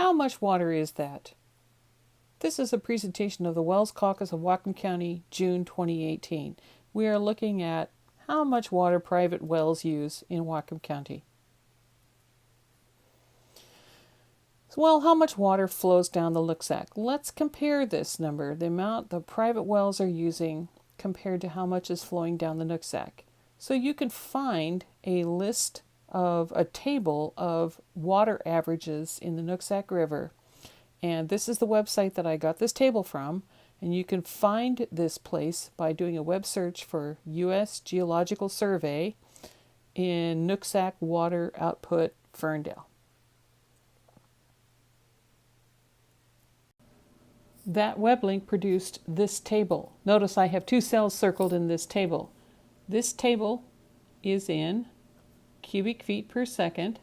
How much water is that? This is a presentation of the Wells Caucus of Whatcom County, June 2018. We are looking at how much water private wells use in Whatcom County. Well, how much water flows down the Nooksack? Let's compare this number, the amount the private wells are using compared to how much is flowing down the Nooksack. So you can find a list of a table of water averages in the Nooksack River. And this is the website that I got this table from. And you can find this place by doing a web search for U.S. Geological Survey in Nooksack Water Output, Ferndale. That web link produced this table. Notice I have two cells circled in this table. This table is in cubic feet per second,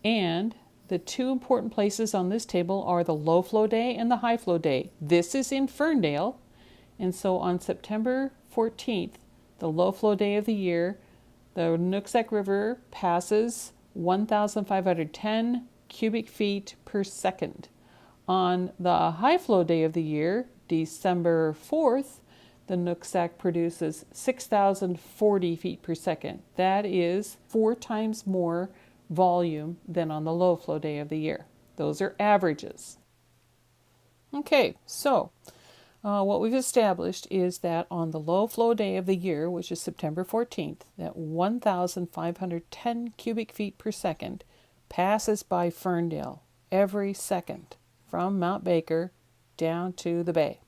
and the two important places on this table are the low flow day and the high flow day. This is in Ferndale, and so on September 14th, the low flow day of the year, the Nooksack River passes 1,510 cubic feet per second. On the high flow day of the year, December 4th, the Nooksack produces 6,040 feet per second. That is 4 times more volume than on the low flow day of the year. Those are averages. Okay, so what we've established is that on the low flow day of the year, which is September 14th, that 1,510 cubic feet per second passes by Ferndale every second from Mount Baker down to the bay.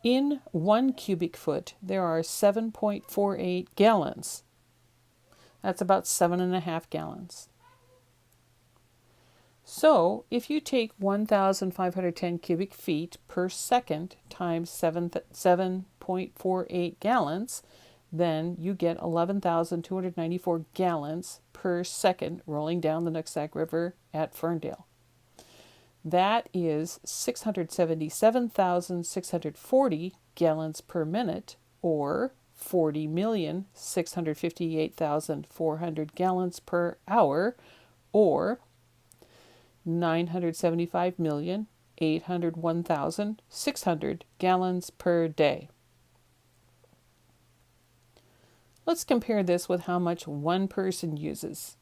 In 1 cubic foot, there are 7.48 gallons. That's about 7.5 gallons. So, if you take 1,510 cubic feet per second times 7.48 gallons, then you get 11,294 gallons per second rolling down the Nooksack River at Ferndale. That is 677,640 gallons per minute, or 40,658,400 gallons per hour, or 975,801,600 gallons per day. Let's compare this with how much one person uses.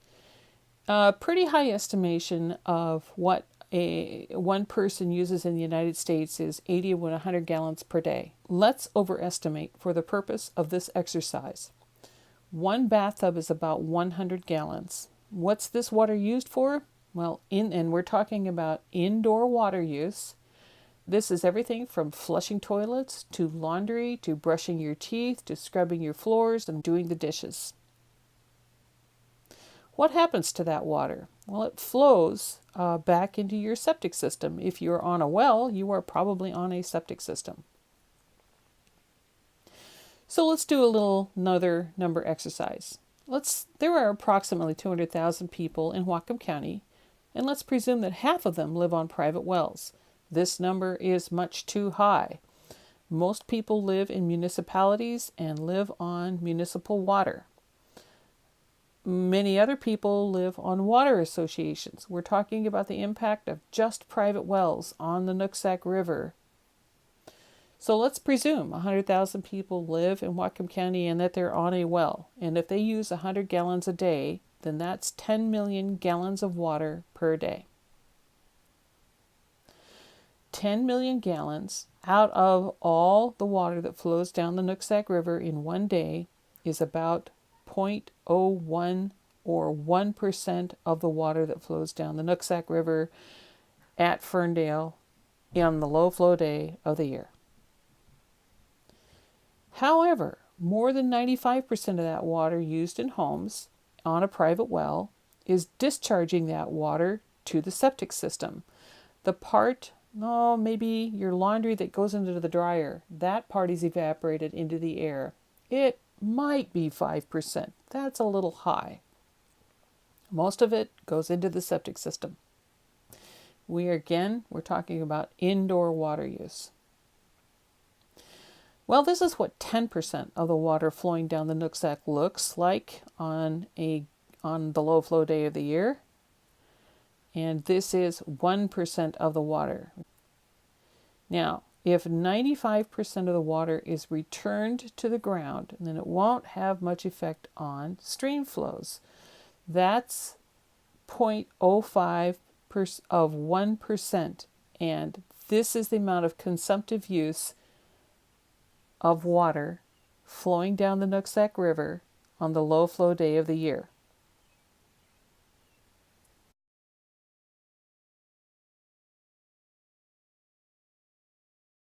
A pretty high estimation of what one person uses in the United States is 80 to 100 gallons per day. Let's overestimate for the purpose of this exercise. One bathtub is about 100 gallons. What's this water used for? Well, and we're talking about indoor water use. This is everything from flushing toilets, to laundry, to brushing your teeth, to scrubbing your floors and doing the dishes. What happens to that water? Well, it flows back into your septic system. If you're on a well, you are probably on a septic system. So let's do another number exercise. There are approximately 200,000 people in Whatcom County, and let's presume that half of them live on private wells. This number is much too high. Most people live in municipalities and live on municipal water. Many other people live on water associations. We're talking about the impact of just private wells on the Nooksack River. So let's presume 100,000 people live in Whatcom County and that they're on a well. And if they use 100 gallons a day, then that's 10 million gallons of water per day. 10 million gallons out of all the water that flows down the Nooksack River in one day is about 0.01 or 1% of the water that flows down the Nooksack River at Ferndale on the low flow day of the year. However, more than 95% of that water used in homes on a private well is discharging that water to the septic system. The part, maybe your laundry that goes into the dryer, that part is evaporated into the air. It might be 5%. That's a little high. Most of it goes into the septic system. We're talking about indoor water use. Well, this is what 10% of the water flowing down the Nooksack looks like on the low flow day of the year. And this is 1% of the water. Now, if 95% of the water is returned to the ground, then it won't have much effect on stream flows. That's 0.05 of 1%. And this is the amount of consumptive use of water flowing down the Nooksack River on the low flow day of the year.